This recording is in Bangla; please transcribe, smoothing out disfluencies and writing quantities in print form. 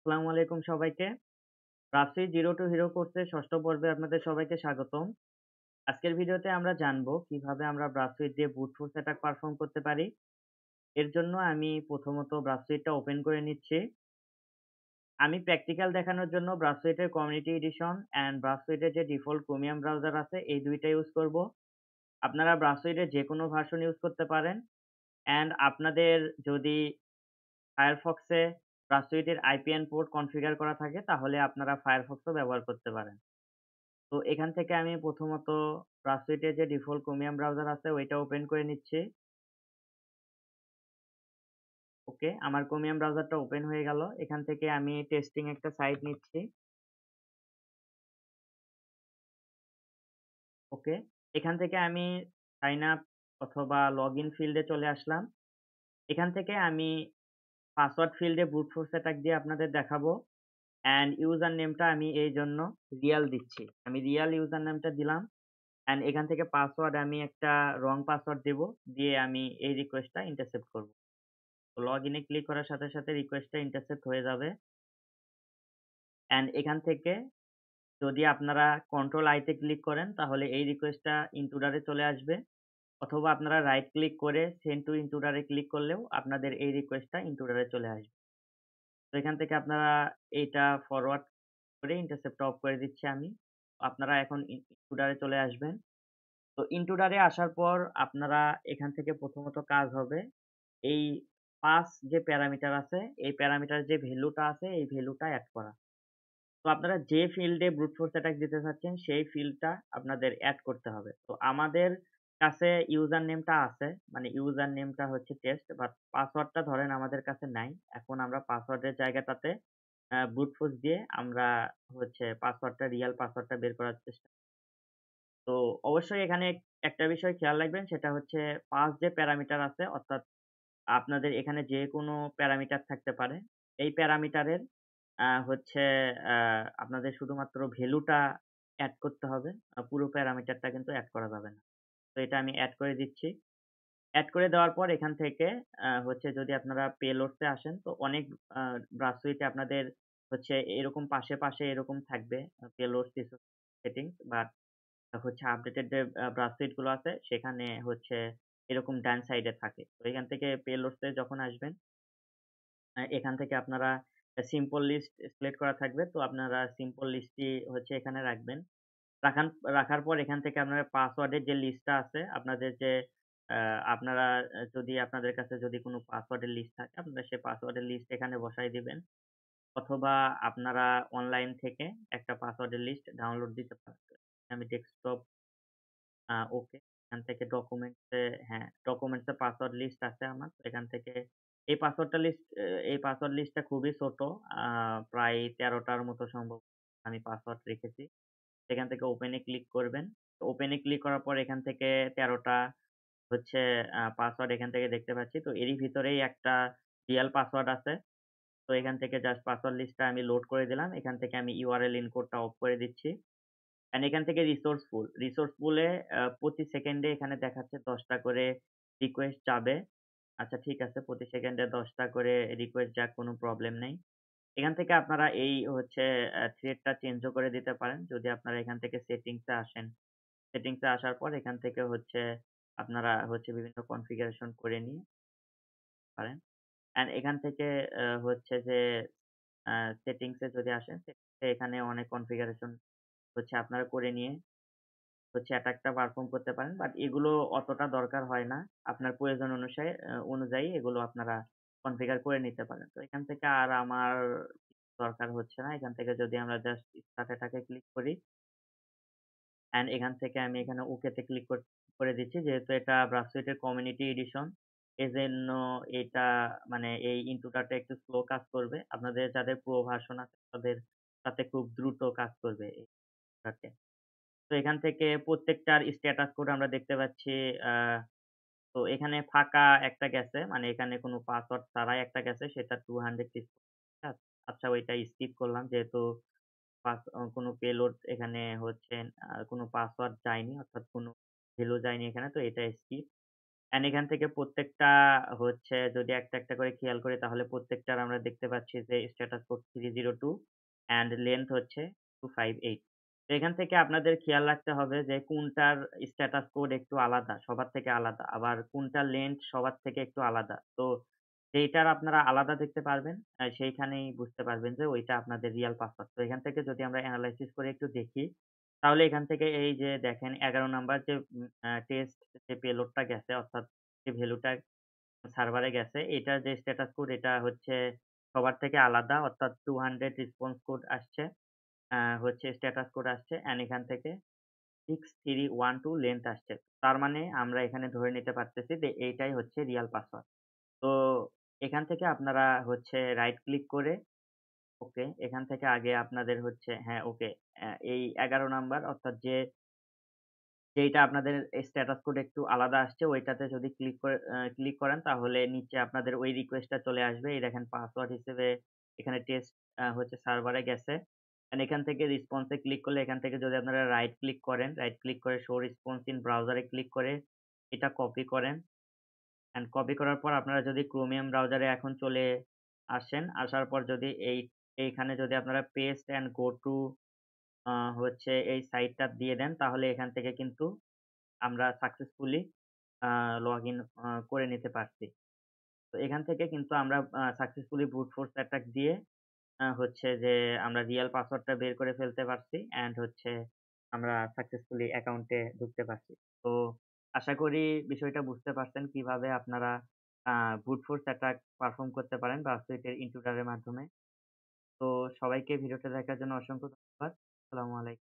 আসসালামু আলাইকুম সবাইকে। রাফসি জিরো টু হিরো কোর্সের ষষ্ঠ পর্বে আপনাদের সবাইকে স্বাগতম। আজকের ভিডিওতে আমরা জানবো কিভাবে আমরা ব্রাশ সুইট দিয়ে ব্রুট ফোর্স অ্যাটাক পারফর্ম করতে পারি। এর জন্য আমি প্রথমত ব্রাশ সুইটটা ওপেন করে নিচ্ছি। আমি প্র্যাকটিক্যাল দেখানোর জন্য ব্রাশ সুইটের কমিউনিটি এডিশন অ্যান্ড ব্রাশ সুইটের যে ডিফল্ট ক্রোমিয়াম ব্রাউজার আছে এই ২ টা ইউজ করব। আপনারা ব্রাশ সুইটের যেকোনো ভার্সন ইউজ করতে পারেন। অ্যান্ড আপনাদের যদি ফায়ারফক্সে ব্রাশ সুইটের আইপিএন পোর্ট কনফিগার করা থাকে তাহলে আপনারা ফায়ারফক্সও ব্যবহার করতে পারেন। তো এখান থেকে আমি প্রথমত ব্রাশ সুইটের যে ডিফল্ট ক্রোমিয়াম ব্রাউজার আছে ওইটা ওপেন করে নিচ্ছি। ওকে, আমার ক্রোমিয়াম ব্রাউজারটা ওপেন হয়ে গেল। এখান থেকে আমি টেস্টিং একটা সাইট নিচ্ছি। ওকে, এখান থেকে আমি সাইন আপ অথবা লগইন ফিল্ডে চলে আসলাম। এখান থেকে আমি পাসওয়ার্ড ফিল্ডে ব্রুট ফোর্স অ্যাটাক দিয়ে আপনাদের দেখাবো। অ্যান্ড ইউজার নেমটা আমি এই জন্য রিয়াল দিচ্ছি। আমি রিয়াল ইউজার নেমটা দিলাম। অ্যান্ড এখান থেকে পাসওয়ার্ড আমি একটা রং পাসওয়ার্ড দিব। দিয়ে আমি এই রিকোয়েস্টটা ইন্টারসেপ্ট করব। লগইন এ ক্লিক করার সাথে, সাথে রিকোয়েস্টটা ইন্টারসেপ্ট হয়ে যাবে। অ্যান্ড এখান থেকে যদি আপনারা কন্ট্রোল আই তে ক্লিক করেন তাহলে এই রিকোয়েস্টটা ইন্ট্রুডার এ চলে আসবে। অথবা আপনারা রাইট ক্লিক করে send to intruder A click করলেও আপনাদের এই রিকোয়েস্টটা ইন্ট্রুডার এ চলে আসবে। তো এখান থেকে আপনারা এইটা ফরওয়ার্ড করে ইন্টারসেপ্টটা অফ করে দিচ্ছি আমি। আপনারা এখন ইন্ট্রুডার এ চলে আসবেন। তো ইন্ট্রুডার এ আসার পর আপনারা এখান থেকে প্রথমত কাজ হবে এই পাস যে প্যারামিটার আছে, এই প্যারামিটার যে ভ্যালুটা আছে এই ভ্যালুটা এড করা। তো আপনারা যে ফিল্ডে ব্রুট ফোর্স অ্যাটাক দিতে চাচ্ছেন সেই ফিল্ডটা আপনাদের এড করতে হবে। তো আমাদের কাছে ইউজার নেমটা আছে, মানে ইউজার নেমটা হচ্ছে টেস্ট, বাট পাসওয়ার্ডটা ধরেন আমাদের কাছে নাই। এখন আমরা পাসওয়ার্ডের জায়গাটাতে ব্রুট ফোর্স দিয়ে আমরা হচ্ছে পাসওয়ার্ডটা রিয়াল পাসওয়ার্ডটা বের করার চেষ্টা। তো অবশ্যই এখানে একটা বিষয় খেয়াল রাখবেন, সেটা হচ্ছে পাস যে প্যারামিটার আছে, অর্থাৎ আপনাদের এখানে যেকোনো প্যারামিটার থাকতে পারে। এই প্যারামিটারের হচ্ছে আ আপনাদের শুধুমাত্র ভ্যালুটা এড করতে হবে। পুরো প্যারামিটারটা কিন্তু এড করা যাবে না। তো এটা আমি এড করে দিচ্ছি। এড করে দেওয়ার পর এখান থেকে হচ্ছে যদি আপনারা পেলোডস এ আসেন তো অনেক আ ব্রাশ সুইটে আপনাদের হচ্ছে এরকম পাশে, পাশে এরকম থাকবে পেলোডস কিছু সেটিংস, বাট হচ্ছে আপডেটেড যে ব্রাশ সুইট গুলো আছে সেখানে হচ্ছে এরকম ডান সাইডে থাকে। তো এখান থেকে পেলোডস এ যখন আসবেন এখান থেকে আপনারা সিম্পল লিস্ট সিলেক্ট করা থাকবে। তো আপনারা সিম্পল লিস্টটি হচ্ছে এখানে রাখবেন। রাখান রাখার পর এখান থেকে আপনারা পাসওয়ার্ডের যে লিস্টটা আছে, আপনাদের যে আপনারা যদি আপনাদের কাছে যদি কোনো পাসওয়ার্ডের লিস্ট থাকে, আপনারা সেই পাসওয়ার্ডের লিস্ট এখানে বসায় দিবেন। অথবা আপনারা অনলাইন থেকে একটা পাসওয়ার্ডের লিস্ট ডাউনলোড দিতে পারেন। আমি ডেস্কটপ ওকে। এখান থেকে ডকুমেন্টস এ পাসওয়ার্ড লিস্ট আছে আমার। তো এখান থেকে এই পাসওয়ার্ড লিস্টটা খুবই ছোট। আ প্রায় ১৩ টার মতো সম্ভব আমি পাসওয়ার্ড রেখেছি। সেখান থেকে ওপেন এ ক্লিক করবেন। ওপেন এ ক্লিক করার পর এখান থেকে ১৩ টা হচ্ছে পাসওয়ার্ড এখান থেকে দেখতে পাচ্ছি। তো এরই ভিতরেই একটা রিয়াল পাসওয়ার্ড আছে। তো এখান থেকে জাস্ট পাসওয়ার্ড লিস্টটা আমি লোড করে দিলাম। এখান থেকে আমি ইউআরএল ইনকোডটা অফ করে দিচ্ছি। অ্যান্ড এখান থেকে রিসোর্স পুল এ প্রতি সেকেন্ডে এখানে দেখাচ্ছে ১০ টা করে রিকোয়েস্ট যাবে। আচ্ছা ঠিক আছে, প্রতি সেকেন্ডে ১০ টা করে রিকোয়েস্ট যাক, কোনো প্রবলেম নেই। এখান থেকে আপনারা এই হচ্ছে থ্রেডটা চেঞ্জও করে দিতে পারেন। যদি আপনারা এখান থেকে সেটিংস এ আসেন। সেটিংস এ আসার পর এখান থেকে হচ্ছে আপনারা হচ্ছে বিভিন্ন কনফিগারেশন করে নিয়ে পারেন। অ্যান্ড এখান থেকে হচ্ছে যে আ সেটিংস এ যদি আসেন, সেক্ষেত্রে এখানে অনেক কনফিগারেশন হচ্ছে আপনারা করে নিয়ে হচ্ছে অ্যাটাকটা পারফর্ম করতে পারেন। বাট এগুলো অতটা দরকার হয় না। আপনার প্রয়োজন অনুযায়ী এগুলো আপনারা কনফিগার করে নিতে পারেন। তো এখান থেকে আর আমার দরকার হচ্ছে না। এখান থেকে যদি আমরা জাস্ট স্টার্ট এটাকে ক্লিক করি অ্যান্ড এখান থেকে আমি এখানে ওকে তে ক্লিক করে দিচ্ছি। যেহেতু এটা ব্রাসফিটের কমিউনিটি এডিশন, এজন্য এটা মানে এই ইন্ট্রোটা একটু স্লো কাজ করবে। আপনাদের যাদের প্রো ভার্সন আছে তাদের সাথে খুব দ্রুত কাজ করবে এই ইন্ট্রোটাতে। তো এখান থেকে প্রত্যেকটার স্ট্যাটাস কোড আমরা দেখতে পাচ্ছি। আ তো এখানে ফাঁকা একটা গেছে। মানে এখানে কোনো পাসওয়ার্ড ছাড়াই একটা গেছে, সেটা 256। আচ্ছা ওইটা স্কিপ করলাম যেহেতু কোনো পেলোড এখানে হচ্ছে কোনো পাসওয়ার্ড যায়নি, অর্থাৎ কোনো ভ্যালু যায়নি এখানে, তো এটা স্কিপ। অ্যান্ড এখান থেকে প্রত্যেকটা হচ্ছে যদি একটা করে খেয়াল করি তাহলে প্রত্যেকটার আমরা দেখতে পাচ্ছি যে স্ট্যাটাস কোড 302 অ্যান্ড লেংথ হচ্ছে 258। তো এখান থেকে আপনাদের খেয়াল রাখতে হবে যে কোনটার স্ট্যাটাস কোড একটু আলাদা, সবার থেকে আলাদা। আবার কোনটার লেংথ সবার থেকে একটু আলাদা। তো যেইটার আপনারা আলাদা দেখতে পারবেন, সেইখানেই বুঝতে পারবেন যে ওইটা আপনাদের রিয়াল পাসওয়ার্ড। তো এখান থেকে যদি আমরা এনালাইসিস করে একটু দেখি, তাহলে এখান থেকে এই যে দেখেন ১১ নাম্বার যে টেস্ট যে পেলোডটা গেছে অর্থাৎ যে ভ্যালুটা সার্ভারে গেছে, এটার যে স্ট্যাটাস কোড এটা হচ্ছে সবার থেকে আলাদা অর্থাৎ 200 রেসপন্স কোড আসছে, হচ্ছে স্ট্যাটাস কোড আসছে অ্যান্ড এখান থেকে 6312 লেংথ আসছে। তার মানে আমরা এখানে ধরে নিতে পারতেছি যে এইটাই হচ্ছে রিয়াল পাসওয়ার্ড। তো এখান থেকে আপনারা হচ্ছে রাইট ক্লিক করে ওকে, এখান থেকে আগে আপনাদের হচ্ছে হ্যাঁ, ওকে। এই ১১ নাম্বার অর্থাৎ যেইটা আপনাদের স্ট্যাটাস কোড একটু আলাদা আসছে ওইটাতে যদি ক্লিক করেন তাহলে নিচে আপনাদের ওই রিকোয়েস্টটা চলে আসবে। এই দেখেন পাসওয়ার্ড হিসেবে এখানে টেস্ট হচ্ছে সার্ভারে গেছে। এন্ড এখান থেকে রেসপন্স এ ক্লিক করলে এখান থেকে যদি আপনারা রাইট ক্লিক করেন, রাইট ক্লিক করে show response in browser A click করে এটা কপি করেন। অ্যান্ড কপি করার পর আপনারা যদি Chromium ব্রাউজারে এখন চলে আসেন, আসার পর যদি এইখানে যদি আপনারা পেস্ট অ্যান্ড গো টু হচ্ছে এই সাইটটা দিয়ে দেন তাহলে এখান থেকে কিন্তু আমরা সাকসেসফুলি আ লগইন করে নিতে পারছি। তো এখান থেকে কিন্তু আমরা সাকসেসফুলি ব্রুট ফোর্স অ্যাটাক দিয়ে হচ্ছে যে আমরা রিয়াল পাসওয়ার্ডটা বের করে ফেলতে পারছি অ্যান্ড হচ্ছে আমরা সাকসেসফুলি অ্যাকাউন্টে ঢুকতে পারছি। তো আশা করি বিষয়টা বুঝতে পারছেন কিভাবে আপনারা আ ব্রুট ফোর্স অ্যাটাক পারফর্ম করতে পারেন বাস্তুইটের ইন্ট্রুডার এর মাধ্যমে। তো সবাইকে ভিডিওটা দেখার জন্য অসংখ্য ধন্যবাদ। আসসালামু আলাইকুম।